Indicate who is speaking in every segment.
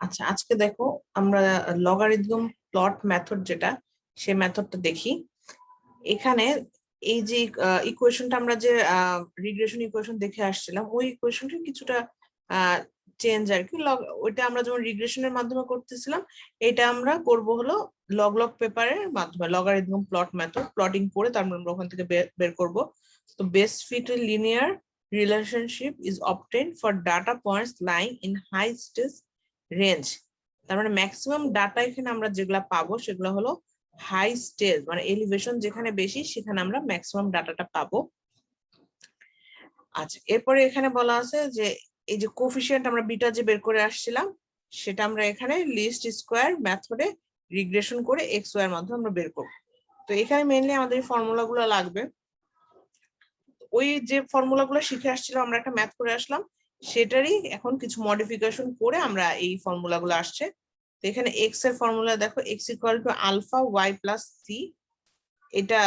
Speaker 1: আচ্ছা, আজকে দেখো আমরা লগারিদম প্লট মেথড যেটা সেই মেথডটা দেখি। এখানে এই যে ইকুয়েশনটা আমরা যে রিগ্রেশন ইকুয়েশন দেখে আসছিলাম, ওই ইকুয়েশনটা কিছুটা চেঞ্জ আর কি। ওইটা আমরা যেমন রিগ্রেশনের মাধ্যমে করতেছিলাম, এটা আমরা করব হলো লগ লগ পেপারের মাধ্যমে, লগারিদম প্লট মেথড প্লটিং করে তারপর আমরা ওখান থেকে বের করব। তো best fit linear relationship is obtained for data points lying in high stage range. তার মানে ম্যাক্সিমাম ডাটা এখানে আমরা যেগুলা পাবো সেগুলো হলো হাই স্টেজ, মানে এলিভেশন যেখানে বেশি সেখানে আমরা ম্যাক্সিমাম ডাটাটা পাবো। আচ্ছা, এরপরে এখানে বলা আছে যে এই যে কোফিশিয়েন্ট আমরা বিটা যে বের করে আসছিলাম, সেটা আমরা এখানে লিস্ট স্কোয়ার মেথডে রিগ্রেশন করে এক্স ওয়াই এর মাধ্যমে আমরা বের করব। তো এখানে মেইনলি আমাদের এই ফর্মুলা গুলো লাগবে। ওই যে ফর্মুলা গুলো শিখে আসছিলাম, আমরা একটা ম্যাথ করে আসলাম, সেটারই এখন কিছু মডিফিকেশন করে আমরা এই ফর্মুলা গুলো আসছে। তো এখানে এক্স এর ফর্মুলা দেখো, X equal to alpha Y plus C, এটা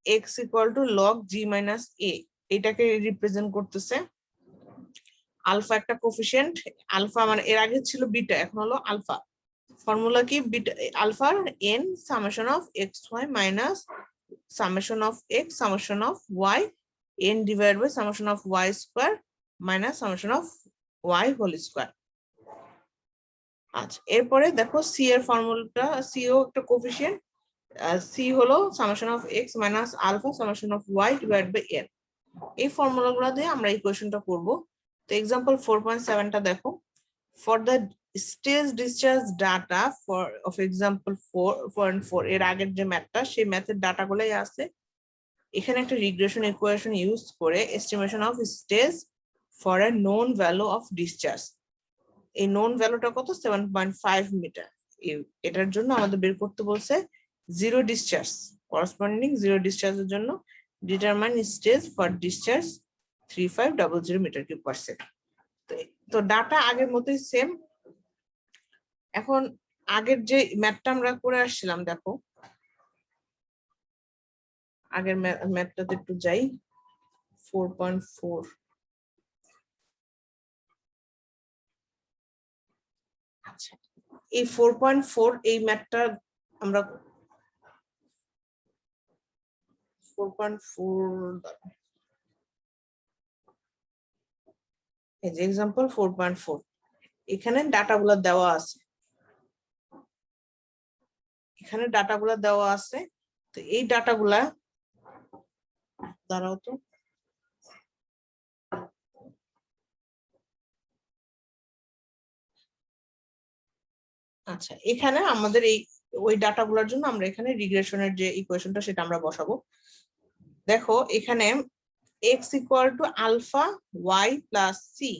Speaker 1: X equal to log G minus A, এটাকে রিপ্রেজেন্ট করতেছে। আলফা একটা কোফিশিয়েন্ট, আলফা মানে এর আগে ছিল বিটা, এখন হলো আলফা। ফর্মুলা কি? বিটা আলফার N summation of X Y minus summation of X summation of Y, N divide by summation of Y square minus summation of Y whole square. আচ্ছা, এরপরে দেখো সি এর ফর্মুলাটা, সি ও একটা কোফিশিয়েন্ট, সি হলো summation of X minus alpha summation of Y divide by N. এই formula গুলো দিয়ে আমরা ইকুয়েশনটা করব। তো এক্সাম্পল 4.7টা দেখো, for the stage discharge data for of example 4.4, এর আগের যে ম্যাথটা সেই ম্যাথের ডাটা গুলাই আছে। এখানে একটা রিগ্রেশন ইকুয়েশন ইউজ করে estimation of stage for a known value of discharge, এই নোন ভ্যালুটা কত? 7.5 মিটার। এটার জন্য আমাদের বের করতে বলছে জিরো ডিসচার্জ, করেসপন্ডিং জিরো ডিসচার্জের জন্য determine stage for discharge 3500 metre cube per second. তো ডাটা আগের মতোই সেম। এখন আগের যে ম্যাথটা আমরা করে আসছিলাম, দেখো আগের ম্যাথটাতে একটু যাই, 4.4। আচ্ছা, এই 4.4 এই ম্যাথটা আমরা 4.4, এই যে এক্সাম্পল 4.4, এখানে ডাটাগুলো দেওয়া আছে, এখানে ডাটাগুলো দেওয়া আছে। তো এই ডাটাগুলা দাঁড়াও তো, আচ্ছা এখানে আমাদের এই ওই ডাটাগুলোর জন্য আমরা এখানে রিগ্রেশনের যে ইকুয়েশনটা সেটা আমরা বসাবো। দেখো এখানে X equal to alpha Y plus C,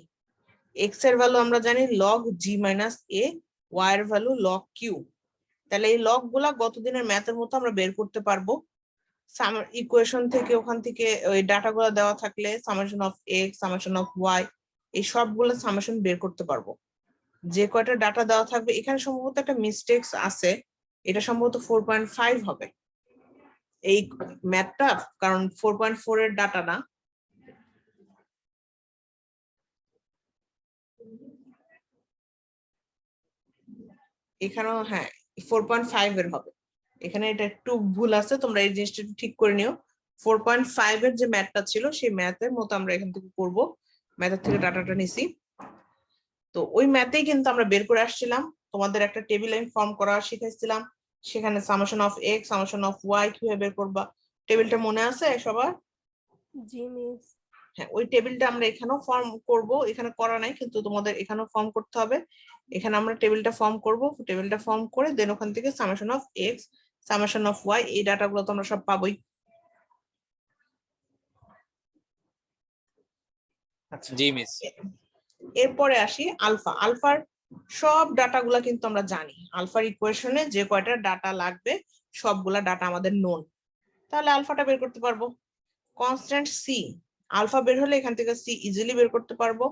Speaker 1: X এর ভ্যালু আমরা জানি log G minus A, Y এর ভ্যালু লগ কিউ। তাহলে এই লগ গুলা গতদিনের ম্যাথের মতো আমরা বের করতে পারবো ইকুয়েশন থেকে। ওখান থেকে ওই ডাটা গুলা দেওয়া থাকলে summation of X summation of Y, এই সবগুলো সামেশন বের করতে পারবো। যে কয়টা ডাটা দেওয়া থাকবে, এখানে সম্ভবত একটা মিস্টেকস আছে, এটা সম্ভবত 4.5 হবে এই ম্যাথটা, কারণ 4.4 এর ডাটা না। এখানেও হ্যাঁ 4.5 এর হবে, এখানে এটা একটু ভুল আছে, তোমরা এই জিনিসটা ঠিক করে নিও। 4.5 এর যে ম্যাথটা ছিল সেই ম্যাথের মতো আমরা এখান থেকে করব, ম্যাথের থেকে ডাটাটা নিছি। তো ওই ম্যাথেই কিন্তু আমরা বের করে আসছিলাম, তোমাদের একটা টেবিল আমি ফর্ম করা শিখাইছিলাম, সেখানে summation of X summation of Y কিভাবে বের করবা, টেবিলটা মনে আছে সবার?
Speaker 2: জি মিস।
Speaker 1: হ্যাঁ, ওই টেবিলটা আমরা এখানেও ফর্ম করব, এখানে করা নাই কিন্তু তোমাদের এখানেও ফর্ম করতে হবে। এখানে আমরা টেবিলটা ফর্ম করব, টেবিলটা ফর্ম করে দেন ওখান থেকে summation of X summation of Y, এই ডাটাগুলো তো আমরা সব পাবোই। আচ্ছা
Speaker 3: জি মিস।
Speaker 1: এরপরে আসি আলফা। আলফার সব ডাটাগুলা কিন্তু আমরা জানি, আলফার ইকুয়েশনে যে কয়টা ডাটা লাগবে সবগুলা ডাটা আমাদের নোন, তাহলে আলফাটা বের করতে পারবো। কনস্ট্যান্ট সি, আলফা বের হলে এখান থেকে সি ইজিলি বের করতে পারবো।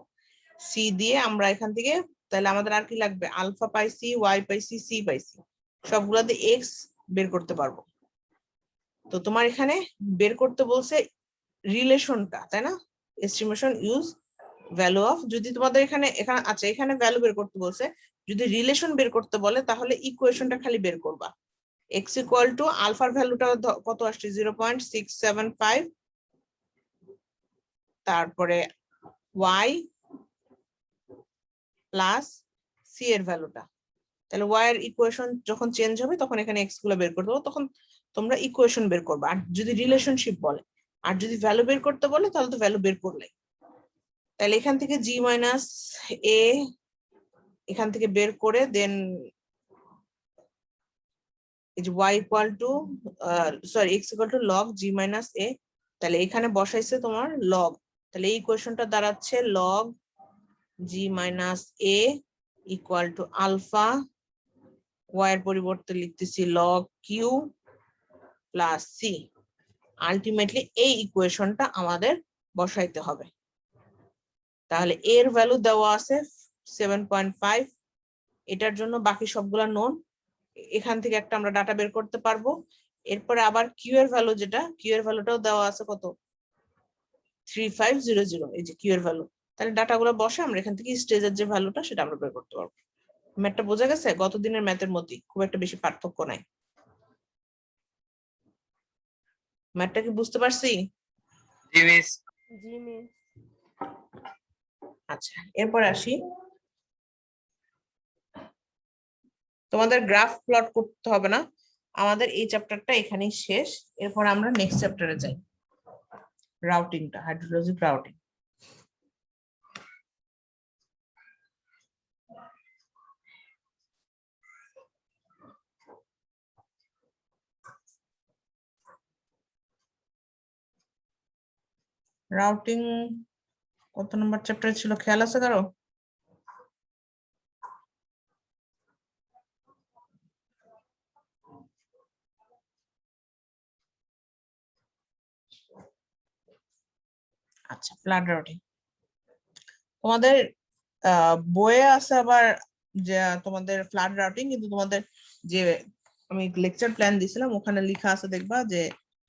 Speaker 1: সি দিয়ে আমরা এখান থেকে, তাহলে আমাদের আর কি লাগবে? আলফা পাইছি, ওয়াই পাইছি, সি পাইছি, সবগুলা দিয়ে এক্স বের করতে পারবো। তো তোমার এখানে বের করতে বলছে রিলেশনটা, তাই না? এস্টিমেশন ইউজ ভ্যালু অফ, যদি তোমাদের এখানে আচ্ছা এখানে ভ্যালু বের করতে বলছে, যদি রিলেশন বের করতে বলে তাহলে ইকুয়েশনটা খালি বের করবা। x ইকুয়াল টু আলফার ভ্যালুটা কত আসছে 0.675, তারপরে y প্লাস c এর ভ্যালুটা, তাহলে y এর ইকুয়েশন যখন চেঞ্জ হবে তখন এখানে x গুলো বের করে দেবো, তখন তোমরা ইকুয়েশন বের করবে। আর যদি রিলেশনশিপ বলে, আর যদি ভ্যালু বের করতে বলে তাহলে তো ভ্যালু বের করলে, তাহলে এখান থেকে g মাইনাস a এখান থেকে বের করে দেন এই যে y equal to sorry x equal to log g minus a, তাহলে এখানে বসাইছে তোমার লগ, তাহলে এই ইকুয়েশনটা দাঁড়াচ্ছে log g minus a equal to alpha, y এর পরিবর্তে লিখতেছি log q plus c। Ultimately এই ইকুয়েশনটা আমাদের বসাইতে হবে। তাহলে এর ভ্যালু দেওয়া আছে 7.5, এটার জন্য বাকি সবগুলা নোন, এখান থেকে একটা আমরা ডাটা বের করতে পারবো। এরপরে আবার কিউ এর ভ্যালু, যেটা কিউ এর ভ্যালুটাও দেওয়া আছে কত 3500, এই যে কিউ এর ভ্যালু, তাহলে ডাটাগুলো বসে আমরা এখান থেকে স্টেজের যে ভ্যালুটা সেটা আমরা বের করতে পারবো। ম্যাথটা বোঝা গেছে? গত দিনের ম্যাথের মতোই, খুব একটা বেশি পার্থক্য নাই। ম্যাথটা কি বুঝতে পারছি?
Speaker 3: জি মিস।
Speaker 2: জি মিস।
Speaker 1: আচ্ছা এরপরে আসি, তোমাদের গ্রাফ প্লট করতে হবে না, আমাদের এই চ্যাপ্টারটা এখানেই শেষ। এরপর আমরা নেক্সট চ্যাপ্টারে যাই, রাউটিংটা, হাইড্রোলজিক রাউটিং। রাউটিং কত নম্বর চ্যাপ্টারে ছিল খেয়াল আছে কারো? আচ্ছা ফ্লাড রাউটিং তোমাদের বইয়ে আছে আবার, যে তোমাদের ফ্লাড রাউটিং, কিন্তু তোমাদের যে আমি লেকচার প্ল্যান দিয়েছিলাম ওখানে লেখা আছে দেখবা যে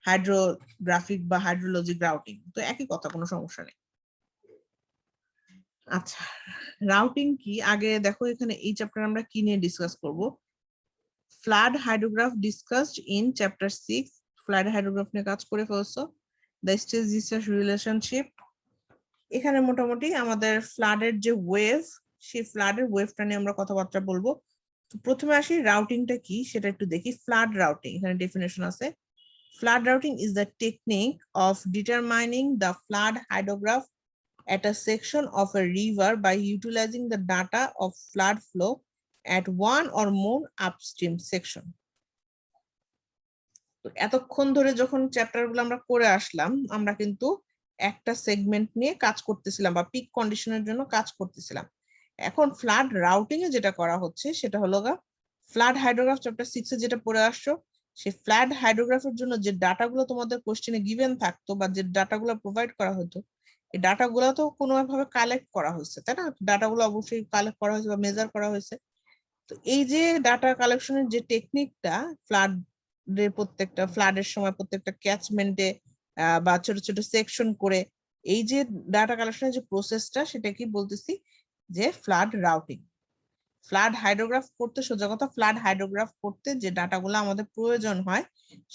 Speaker 1: হাইড্রোগ্রাফিক বা হাইড্রোলজিক রাউটিং, তো একই কথা, কোনো সমস্যা নেই। আচ্ছা রাউটিং কি আগে দেখো, এখানে এই চ্যাপ্টার আমরা কি নিয়ে ডিসকাস করব। Flood hydrograph discussed in chapter 6, flood hydrograph নিয়ে কাজ করে ফেলছো। দ্য স্টেজ ডিসচার্জ রিলেশনশিপ, এখানে মোটামুটি আমাদের ফ্লাডের যে ওয়েভ, সেই ফ্লাডের ওয়েভটা নিয়ে আমরা কথাবার্তা বলবো। তো প্রথমে আসি রাউটিংটা কি সেটা একটু দেখি। ফ্লাড রাউটিং এখানে ডেফিনেশন আছে, flood routing is the technique of determining the flood hydrograph at a section of a river by utilizing the data of flood flow at one or more upstream section. তো এতক্ষণ ধরে যখন চ্যাপ্টারগুলো আমরা করে আসলাম, আমরা কিন্তু একটা সেগমেন্ট নিয়ে কাজ করতেছিলাম বা পিক কন্ডিশনের জন্য কাজ করতেছিলাম। এখন ফ্লাড রাউটিং এ যেটা করা হচ্ছে সেটা হলো ফ্লাড হাইড্রোগ্রাফ চ্যাপ্টার 6 এ যেটা পড়ে আসছো, সেই ফ্লাড হাইড্রোগ্রাফের জন্য যে ডাটাগুলো তোমাদের কোশ্চেনে গিভেন থাকতো বা যে ডাটাগুলো প্রোভাইড করা হতো, এই ডাটাগুলো তো কোনো ভাবে কালেক্ট করা হয়েছে, তাই না? ডাটাগুলো অবশ্যই কালেক্ট করা হয়েছে বা মেজার করা হয়েছে। তো এই যে ডাটা কালেকশনের যে টেকনিকটা, ফ্লাডের প্রত্যেকটা ফ্লাডের সময় প্রত্যেকটা ক্যাচমেন্টে বা ছোট ছোট সেকশন করে এই যে ডাটা কালেকশনের যে প্রসেসটা, সেটা কি বলতেছি যে ফ্লাড রাউটিং। ফ্লাড হাইড্রোগ্রাফ করতে সোজা কথা, ফ্লাড হাইড্রোগ্রাফ করতে যে ডাটাগুলো আমাদের প্রয়োজন হয়,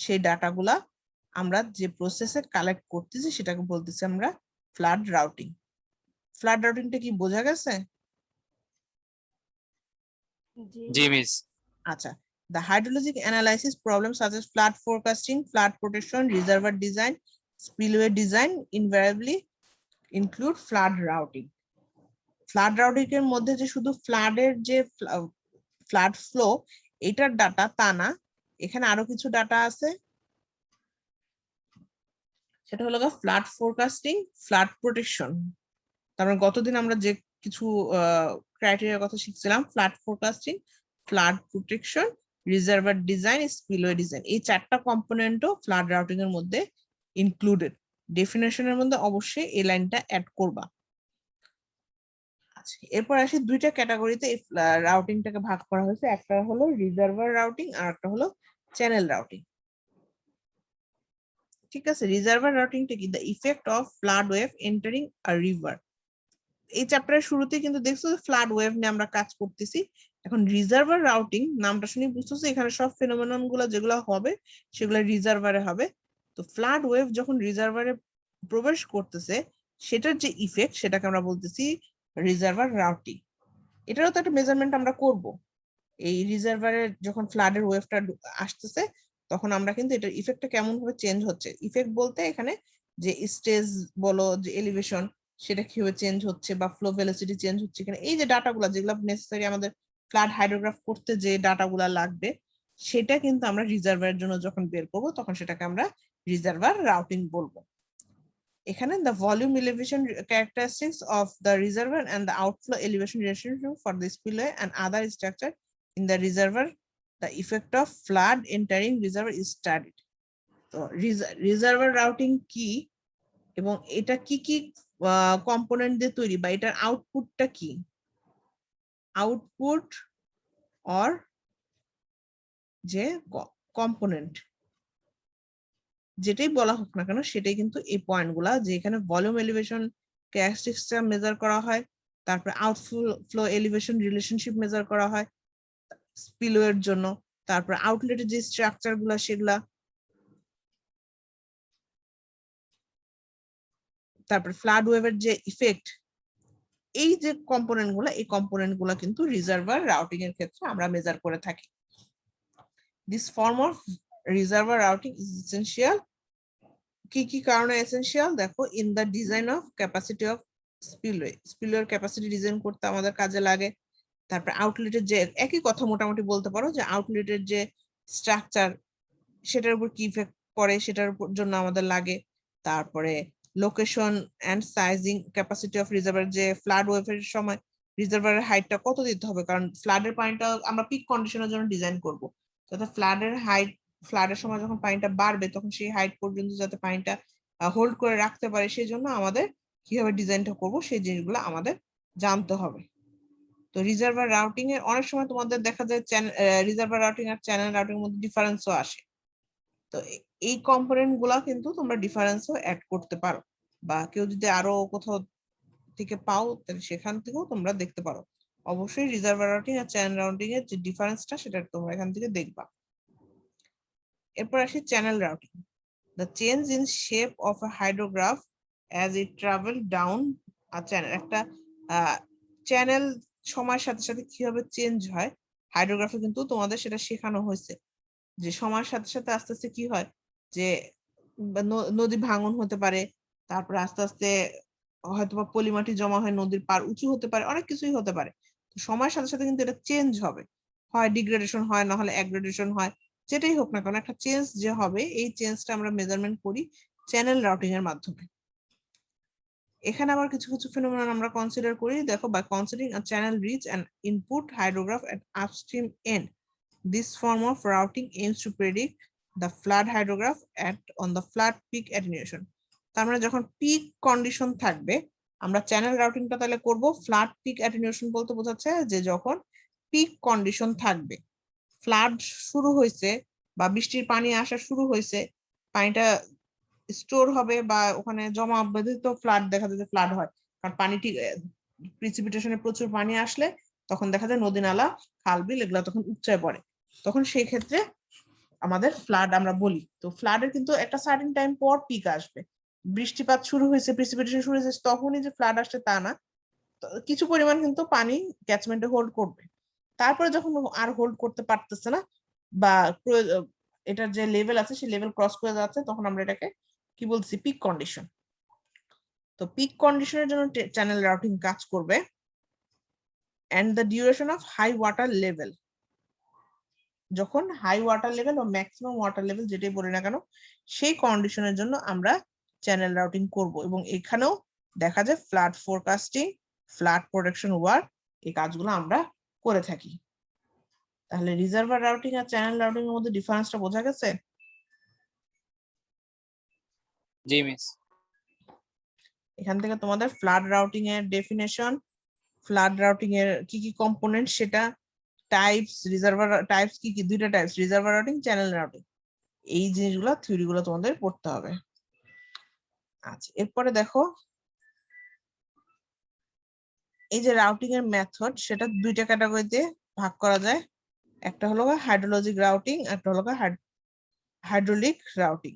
Speaker 1: সেই ডাটাগুলা আমরা যে প্রসেসে কালেক্ট করতেছি সেটাকে বলতেছি আমরা ফ্লাড রাউটিং। ফ্লাড রাউটিংটা কি বোঝা গেছে?
Speaker 3: জি মিস।
Speaker 1: আচ্ছা, the hydrologic analysis problems such as flood forecasting, flood protection, reservoir design, spillway design invariably include flood routing. Flood routing এর মধ্যে যে শুধু ফ্লাডের যে ফ্লাড ফ্লো এটার ডাটা তা না, এখানে আরো কিছু ডাটা আছে, সেটা হলো ফ্লাড ফোরকাস্টিং, ফ্লাড প্রোটেকশন। তারপরে গতদিন আমরা যে কিছু ক্রাইটেরিয়ার কথা শিখছিলাম, flood forecasting, flood protection, reservoir design, spillway design, এই চারটা কম্পোনেন্টও ফ্লাড রাউটিং এর মধ্যে ইনক্লুডেড। ডেফিনেশনের মধ্যে অবশ্যই এই লাইনটা অ্যাড করবা। আচ্ছা এরপর আসি, দুইটা ক্যাটাগরিতে এই রাউটিংটাকে ভাগ করা হয়েছে, একটা হলো রিজার্ভার রাউটিং আর একটা হলো চ্যানেল রাউটিং। ঠিক আছে, রিজার্ভার রাউটিংটা কি? The effect of flood wave entering a river. এই চ্যাপ্টারের শুরুতেই কিন্তু দেখছো যে ফ্লাড ওয়েভ নিয়ে আমরা কাজ করতেছি। এখন রিজার্ভার রাউটিং নামটা শুনে বুঝতেছো এখানে সব ফেনোমেনন গুলো যেগুলো হবে সেগুলো রিজার্ভারে হবে। তো ফ্লাড ওয়েভ যখন রিজার্ভারে প্রবেশ করতেছে সেটার যে ইফেক্ট সেটাকে আমরা বলতেছি রিজার্ভার রাউটিং। এটারও তো একটা মেজারমেন্ট আমরা করব। এই রিজার্ভারে যখন ফ্লাডের ওয়েভটা আসতেছে তখন আমরা কিন্তু এটার ইফেক্টটা কেমন ভাবে চেঞ্জ হচ্ছে, ইফেক্ট বলতে এখানে যে স্টেজ বলো যে এলিভেশন সেটা কিভাবে চেঞ্জ হচ্ছে বা ফ্লো ভেলোসিটি চেঞ্জ হচ্ছে, এখানে এই যে ডাটাগুলো যেগুলো নেসেসারি আমাদের ফ্লাড হাইড্রোগ্রাফ করতে যে ডাটাগুলো লাগবে সেটা কিন্তু আমরা রিজার্ভারের জন্য যখন বের করব তখন সেটাকে আমরা রিজার্ভার রাউটিং বলবো। এখানে the volume elevation characteristics of the reservoir and the outflow elevation relationship for the spillway and other structure in the reservoir, the effect of flood entering reservoir is studied. তো reservoir routing কি এবং এটা কি কি component দিয়ে তৈরি বা এটার আউটপুটটা কি, আউটপুট অর যে কম্পোনেন্ট যেটাই বলা হোক না কেন সেটাই কিন্তু এই পয়েন্ট গুলা, যে এখানে ভলিউম এলিভেশন ক্যারেক্টারিস্টিক্সটা মেজার করা হয়, তারপরে আউটফ্লো এলিভেশন রিলেশনশিপ মেজার করা হয় স্পিলওয়ের জন্য, তারপরে আউটলেটের যে স্ট্রাকচার গুলা সেগুলা, তারপরে ফ্লাড ওয়েভের যে ইফেক্ট, এই যে কম্পোনেন্ট গুলা এই কম্পোনেন্ট গুলা কিন্তু রিজার্ভার রাউটিং এর ক্ষেত্রে আমরা মেজার করে থাকি। This form of reservoir routing is essential. কি কি কারণে এসেনশিয়াল দেখো, in the design of capacity of spillway, স্পিলওয়ের ক্যাপাসিটি ডিজাইন করতে আমাদের কাজে লাগে। তারপরে আউটলেটের যে একই কথা মোটামুটি বলতে পারো যে আউটলেটের যে স্ট্রাকচার সেটার উপর কি ইফেক্ট পড়ে সেটার উপর জন্য আমাদের লাগে। তারপরে location and sizing capacity of reservoir, যে ফ্লাড ওয়েভের সময় রিজার্ভারের হাইটটা কত দিতে হবে, কারণ ফ্লাডের পানিটা আমরা পিক কন্ডিশনের জন্য ডিজাইন করব, যাতে ফ্লাডের হাইট, ফ্লাডের সময় যখন পানিটা বাড়বে তখন সেই হাইট পর্যন্ত যাতে পানিটা হোল্ড করে রাখতে পারে সেই জন্য আমাদের কিভাবে ডিজাইনটা করব সেই জিনিসগুলো আমাদের জানতে হবে। তো রিজার্ভার রাউটিং এর অনেক সময় তোমাদের দেখা যায় রিজার্ভার রাউটিং আর চ্যানেল রাউটিং এর মধ্যে ডিফারেন্সও আসে। তো এই কম্পোনেন্ট গুলা কিন্তু তোমরা ডিফারেন্সও অ্যাড করতে পারো, বা কেউ যদি আরো কোথাও থেকে পাও তাহলে সেখান থেকেও তোমরা দেখতে পারো। অবশ্যই রিজার্ভার রাউটিং আর চ্যানেল রাউটিং এর যে ডিফারেন্সটা সেটা তোমরা এখান থেকে দেখবা। এরপর আসি channel routing. The change in shape of a hydrograph as it travel down a channel, একটা চ্যানেল সময়ের সাথে সাথে কিভাবে চেঞ্জ হয় হাইড্রোগ্রাফে কিন্তু তোমাদের সেটা শেখানো হয়েছে, যে সময়ের সাথে সাথে আস্তে আস্তে কি হয় যে নদী ভাঙন হতে পারে, তারপরে আস্তে আস্তে হয়তোবা পলিমাটি জমা হয়, নদীর পার উঁচু হতে পারে, অনেক কিছুই হতে পারে। সময়ের সাথে সাথে কিন্তু এটা চেঞ্জ হবে, হয় ডিগ্রেডেশন হয় না হলে অ্যাগ্রেডেশন হয়, যেটাই হোক না কেন একটা চেঞ্জ যে হবে এই চেঞ্জটা আমরা মেজারমেন্ট করি চ্যানেল রাউটিং এর মাধ্যমে। এখানে আবার কিছু কিছু ফেনোমেনন আমরা কনসিডার করি, দেখো by considering a channel reach and input hydrograph at upstream end, this form of routing aims to predict the flood hydrograph at on the flood peak attenuation. তার মানে যখন পিক কন্ডিশন থাকবে আমরা channel রাউটিংটা তাহলে করব flood pick attenuation বলতে বোঝাচ্ছে যে যখন পিক কন্ডিশন থাকবে, ফ্লাড শুরু হয়েছে বা বৃষ্টির পানি আসা শুরু হয়েছে, পানিটা স্টোর হবে বা ওখানে জমা বেঁধে তো ফ্লাড দেখা যায় যে ফ্লাড হয়, কারণ পানি ঠিক প্রিসিপিটেশনে প্রচুর পানি আসলে তখন দেখা যায় নদী নালা খাল বিল এগুলো তখন উচ্চায় পড়ে, তখন সেই ক্ষেত্রে আমাদের ফ্লাড আমরা বলি। তো ফ্লাডের কিন্তু একটা সার্টেন টাইম পর পিক আসবে, বৃষ্টিপাত শুরু হয়েছে প্রিসিপিটেশন শুরু হয়েছে তখনই যে ফ্লাড আসছে তা না, কিছু পরিমাণ কিন্তু পানি ক্যাচমেন্টে হোল্ড করবে, তারপরে যখন আর হোল্ড করতে পারতেছে না বা এটার যে লেভেল আছে সেই লেভেল ক্রস করে যাচ্ছে তখন আমরা এটাকে কি বলছি পিক কন্ডিশন। তো পিক কন্ডিশনের জন্য চ্যানেল রাউটিং কাজ করবে। and the duration of high water level, যখন হাই ওয়াটার লেভেল ও ম্যাক্সিমাম ওয়াটার লেভেল যেটাই বলি না কেন সেই কন্ডিশনের জন্য আমরা চ্যানেল রাউটিং করব, এবং এখানেও দেখা যায় flood forecasting, flood protection work এই কাজগুলো আমরা করে থাকি। তাহলে রিজার্ভার রাউটিং আর চ্যানেল রাউটিং এর মধ্যে ডিফারেন্সটা বোঝা গেছে?
Speaker 3: জি মিস।
Speaker 1: এখান থেকে তোমাদের ফ্লাড রাউটিং এর ডেফিনেশন, ফ্লাড রাউটিং এর কি কি কম্পোনেন্ট সেটা, টাইপস, রিজার্ভার টাইপস কি কি, দুইটা types reservoir routing channel routing, এই জিনিসগুলো থিওরি গুলো তোমাদের পড়তে হবে। আচ্ছা এরপরে দেখো এই যে রাউটিং এর মেথড সেটা দুইটা ক্যাটাগরিতে ভাগ করা যায়, একটা হলো হাইড্রোলজিক রাউটিং, একটা হলো হাইড্রোলিক রাউটিং।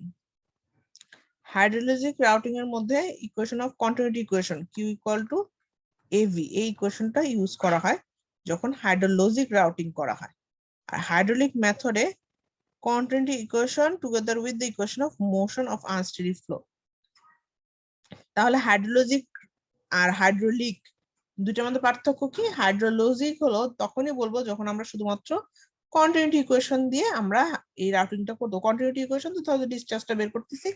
Speaker 1: হাইড্রোলজিক রাউটিং এর মধ্যে equation of continuity equation Q equal to AV, এই ইকুয়েশনটা ইউজ করা হয় যখন হাইড্রোলজিক রাউটিং করা হয়। আর হাইড্রোলিক মেথডে continuity equation together with the equation of motion of unsteady flow. তাহলে হাইড্রোলজিক আর হাইড্রোলিক দুইটার মধ্যে পার্থক্য কি? হাইড্রোলজিক হলো তখনই বলবো যখন আমরা শুধুমাত্র কন্টিনিউটি ইকুয়েশন দিয়ে আমরা এই রাউটিংটা করবো। কন্টিনিউটি ইকুয়েশন তো তাহলে ডিসচার্জটা বের করতেছি,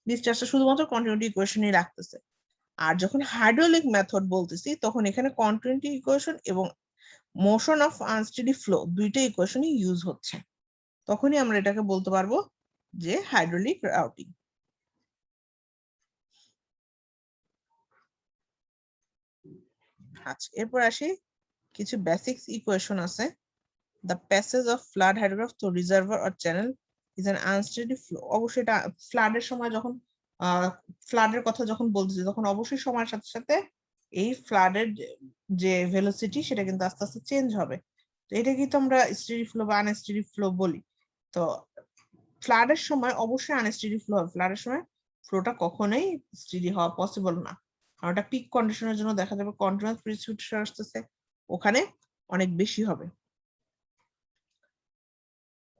Speaker 1: ডিসচার্জটা শুধুমাত্র কন্টিনিউটি ইকুয়েশনই রাখতেছে। আর যখন হাইড্রোলিক মেথড বলতেছি তখন এখানে কন্টিনিউটি ইকুয়েশন এবং মোশন অফ আনস্টেডি ফ্লো দুইটা ইকুয়েশনই ইউজ হচ্ছে, তখনই আমরা এটাকে বলতে পারবো যে হাইড্রোলিক রাউটিং। আচ্ছা, এরপর আসি কিছু বেসিক্স ইকুয়েশন আছে। The passage of flood hydrograph through reservoir or channel is an unsteady flow. অবশ্যই এটা ফ্লাডের সময় যখন ফ্লাডের কথা যখন বলতেছি তখন অবশ্যই সময়ের সাথে সাথে এই ফ্লাডের যে ভেলোসিটি সেটা কিন্তু আস্তে আস্তে চেঞ্জ হবে। তো এটা কিন্তু আমরা স্টেডি ফ্লো বা আনস্টেডি ফ্লো বলি। তো ফ্লাডের সময় অবশ্যই আনস্টেডি ফ্লো হবে, ফ্লাডের সময় ফ্লোটা কখনোই স্টেডি হওয়া পসিবল না, কারণ এটা পিক কন্ডিশনের জন্য দেখা যাবে কন্টিনিউয়াস প্রিসিপিটেশন আসতেছে, ওখানে অনেক বেশি হবে।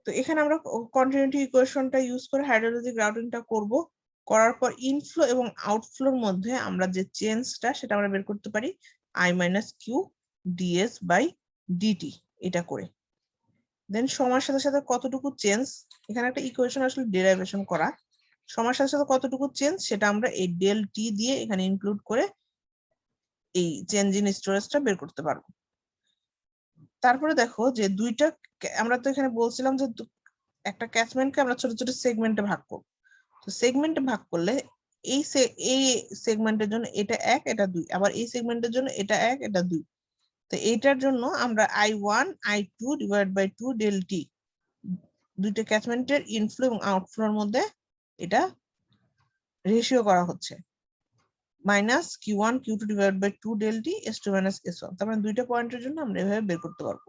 Speaker 1: তো এখানে আমরা কন্টিনিউটি ইকুয়েশনটা ইউজ করে হাইড্রোলজিক রাউটিংটা করব। করার পর ইনফ্লো এবং আউটফ্লোর মধ্যে আমরা যে চেঞ্জটা সেটা আমরা বের করতে পারি I minus Q DS by DT এটা করে। দেন সময়ের সাথে সাথে কতটুকু চেঞ্জ, এখানে একটা ইকুয়েশন আসলে ডেরাইভেশন করা, সময়ের সাথে সাথে কতটুকু চেঞ্জ সেটা আমরা এই ডেল টি দিয়ে এখানে ইনক্লুড করে এই চেঞ্জ ইন স্টোরেজটা বের করতে পারবো। তারপরে দেখো যে দুইটা, আমরা তো এখানে বলছিলাম যে একটা ক্যাচমেন্টকে আমরা ছোট ছোট সেগমেন্টে ভাগ করব। তো সেগমেন্টে ভাগ করলে এই সেগমেন্টের জন্য এটা 1 এটা 2, আবার এই সেগমেন্টের জন্য এটা 1 এটা 2। তো এইটার জন্য আমরা I1 I2 divide by 2 del টি, দুইটা ক্যাচমেন্টের ইনফ্লো এবং আউটফ্লোর মধ্যে এটা রেশিও করা হচ্ছে minus Q1 Q2 divide by 2 del T S2 minus S1। তার মানে দুইটা পয়েন্টের জন্য আমরা এভাবে বের করতে পারবো।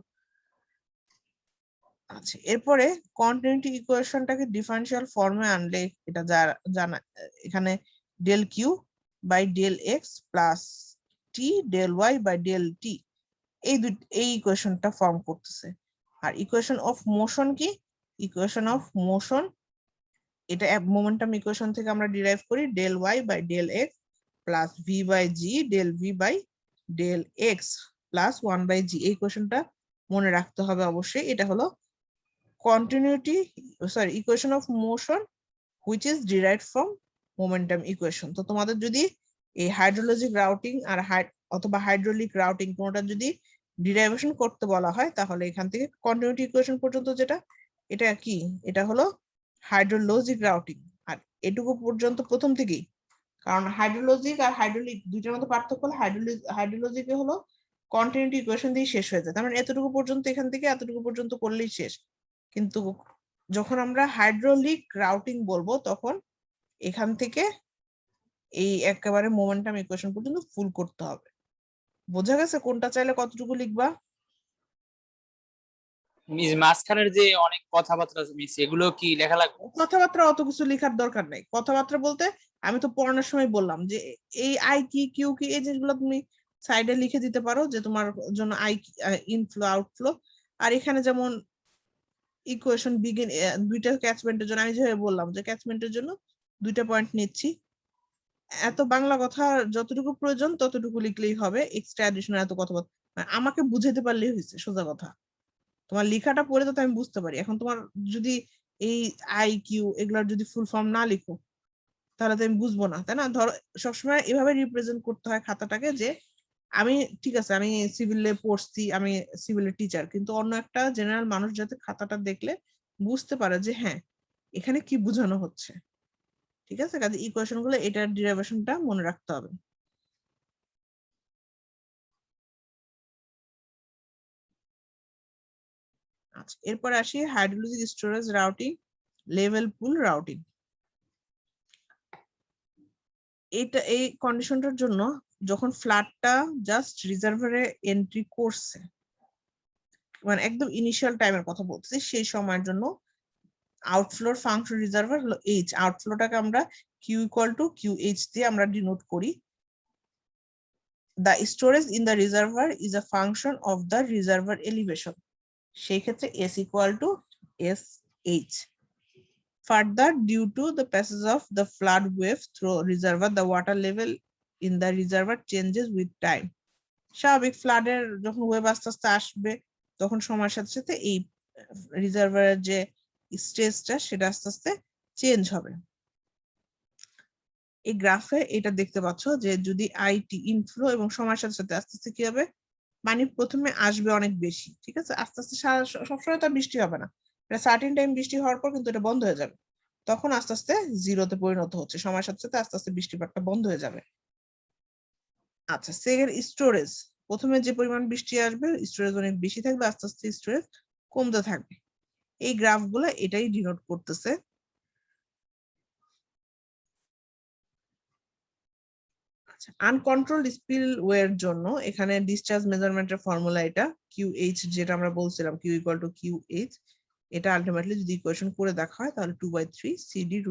Speaker 1: আচ্ছা, এরপরে কন্টিনিউটি ইকুয়েশনটাকে ডিফারেন্সিয়াল ফর্মে আনলে এটা জানা, এখানে del Q by del X plus T del Y by del T এই ইকুয়েশনটা ফর্ম করতেছে। আর ইকুয়েশন অফ মোশন কি? ইকুয়েশন অফ মোশন এটা মোমেন্টাম ইকুয়েশন থেকে আমরা ডিরাইভ করি del Y by del X plus V by G del V by del X plus 1 by G. এই ইকুয়েশনটা মনে রাখতে হবে অবশ্যই। এটা হলো equation of motion which is derived from momentum equation। তো তোমাদের যদি এই হাইড্রোলজিক রাউটিং আর অথবা হাইড্রোলিক রাউটিং কোনটা যদি ডিরাইভেশন করতে বলা হয় তাহলে এখান থেকে কন্টিনিউটি ইকুয়েশন পর্যন্ত যেটা, এটা কি? এটা হলো হাইড্রোলজিক রাউটিং। আর এটুকু পর্যন্ত প্রথম থেকেই, কারণ হাইড্রোলজিক আর হাইড্রোলিক দুইটার মধ্যে পার্থক্য হলো হাইড্রোলজিকে হলো কন্টিনিউটি ইকুয়েশন দিয়ে শেষ হয়ে যায়, তার মানে এতটুকু পর্যন্ত এখান থেকে এতটুকু পর্যন্ত করলেই শেষ। কিন্তু যখন আমরা হাইড্রোলিক রাউটিং বলবো তখন এখান থেকে এই একেবারে মোমেন্টাম ইকুয়েশন পর্যন্ত ফুল করতে হবে। বোঝা গেছে কোনটা চাইলে কতটুকু লিখবা?
Speaker 3: মিস মাঝখানের যে অনেক কথাবার্তা আছে মিস, এগুলো কি লেখা লাগবে?
Speaker 1: কথাবার্তা অত কিছু লেখার দরকার নাই। কথাবার্তা বলতে আমি তো পড়ানোর সময় বললাম যে এই আই কি কিউ কি এই জিনিসগুলো তুমি সাইডে লিখে দিতে পারো যে তোমার জন্য আই ইনফ্লো আউটফ্লো। আর এখানে যেমন ইকুয়েশন বিগিন দুইটা ক্যাচমেন্টের জন্য আমি যেভাবে বললাম যে ক্যাচমেন্টের জন্য দুইটা পয়েন্ট নিচ্ছি, এত বাংলা কথা যতটুকু প্রয়োজন ততটুকু লিখলেই হবে, এক্সট্রা অ্যাডিশনাল এত কথা আমাকে বুঝাতে পারলেই হয়েছে, সোজা কথা। তোমার লেখাটা পড়ে তো আমি বুঝতে পারি। এখন তোমার যদি এই আই কিউ এগুলার যদি ফুল ফর্ম না লিখো তাহলে তো আমি বুঝবো না, তাই না? ধরো সবসময় এভাবে রিপ্রেজেন্ট করতে হয় খাতাটাকে যে আমি ঠিক আছে আমি সিভিলে পড়ছি, আমি সিভিলের টিচার, কিন্তু অন্য একটা জেনারেল মানুষ যাতে খাতাটা দেখলে বুঝতে পারে যে হ্যাঁ এখানে কি বোঝানো হচ্ছে। ঠিক আছে, কাজে ইকুয়েশন গুলো এটার ডিরাইভেশনটা মনে রাখতে হবে। আচ্ছা, এরপর আসি হাইড্রোলজিক স্টোরেজ রাউটিং, লেভেল পুল রাউটিং। এই কন্ডিশনটার জন্য যখন ফ্লাডটা জাস্ট রিজার্ভারে এন্ট্রি করছে, মানে একদম ইনিশিয়াল টাইমের কথা বলতেছি, সেই সময়ের জন্য আউটফ্লোর ফাংশন রিজার্ভার হলো এইচ। আউটফ্লোটাকে আমরা Q equal to Q H দিয়ে আমরা ডিনোট করি। The storage in the reservoir is a function of the reservoir elevation. সেই ক্ষেত্রে S equal to SH. Further, due to the passage of the flood wave through reservoir, the water level in the reservoir changes with time. স্বাভাবিক ফ্লাডের যখন wave আস্তে আস্তে আসবে, তখন সময়ের সাথে সাথে এই রিজার্ভারের যে স্টেজটা সেটা আস্তে আস্তে চেঞ্জ হবে। এই গ্রাফে এটা দেখতে পাচ্ছ যে যদি আইটি ইনফ্লো এবং সময়ের সাথে সাথে আস্তে আস্তে কি হবে, পানি প্রথমে আসবে অনেক বেশি, ঠিক আছে, আস্তে আস্তে সবসময় তো বৃষ্টি হবে না, এটা সার্টেন টাইম বৃষ্টি হওয়ার পর কিন্তু এটা বন্ধ হয়ে যাবে, তখন আস্তে আস্তে জিরোতে পরিণত হচ্ছে, সময়ের সাথে সাথে আস্তে আস্তে বৃষ্টিপাতটা বন্ধ হয়ে যাবে। আচ্ছা, সেকেন্ড স্টোরেজ, প্রথমে যে পরিমাণ বৃষ্টি আসবে স্টোরেজ অনেক বেশি থাকবে, আস্তে আস্তে স্টোরেজ কমতে থাকবে। এই গ্রাফগুলো এটাই ডিনোট করতেছে। আনকন্ট্রোলড স্পিলওয়ের জন্য এখানে ডিসচার্জ মেজারমেন্টের ফর্মুলা এটা QH, যেটা আমরা বলছিলাম Q ইকুয়াল টু QH, এটা আলটিমেটলি যদি ইকুয়েশন করে দেখা হয় তাহলে 2/3 CD √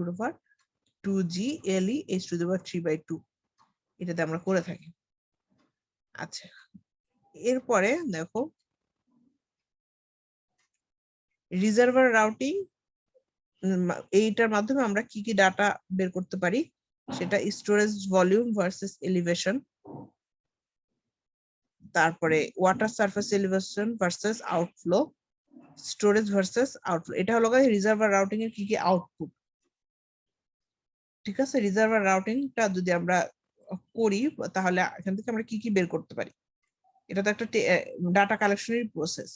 Speaker 1: 2G LE H⁻³ এটাতে আমরা করে থাকি। আচ্ছা, এরপরে দেখো রিজার্ভার রাউটিং, এইটার মাধ্যমে আমরা কি কি ডাটা বের করতে পারি, সেটা স্টোরেজ ভলিউম ভার্সেস এলিভেশন, তারপরে water surface elevation versus outflow, storage versus outflow. এটা হলো রিজার্ভার রাউটিং এর কি কি আউটপুট। ঠিক আছে, রিজার্ভার রাউটিংটা যদি আমরা করি তাহলে এখান থেকে আমরা কি কি বের করতে পারি। এটা তো একটা ডাটা কালেকশনের process.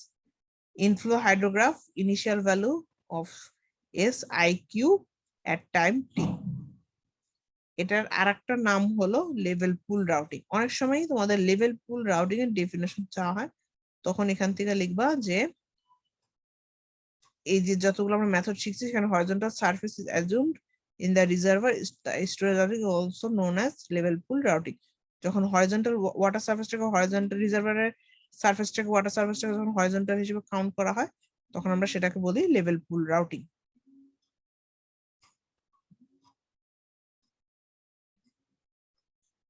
Speaker 1: Inflow hydrograph, initial value of SIQ at time t। এটার আরেকটা নাম হলো লেভেল পুল রাউটিং। অনেক সময় তোমাদের লেভেল পুল রাউটিং এর ডেফিনেশন চাওয়া হয়, তখন এখান থেকে লিখবা যে এই যে যতগুলো আমরা মেথড শিখছি সেখানে horizontal surface is অ্যাজুমড in the reservoir storage routing also known as level pool routing. যখন হরিজন্টাল ওয়াটার সারফেসটাকে হরিজন্টাল রিজার্ভারের সারফেসটাকে ওয়াটার সারফেসটাকে যখন হরিজন্টাল হিসেবে কাউন্ট করা হয় তখন আমরা সেটাকে বলি লেভেল পুল রাউটিং।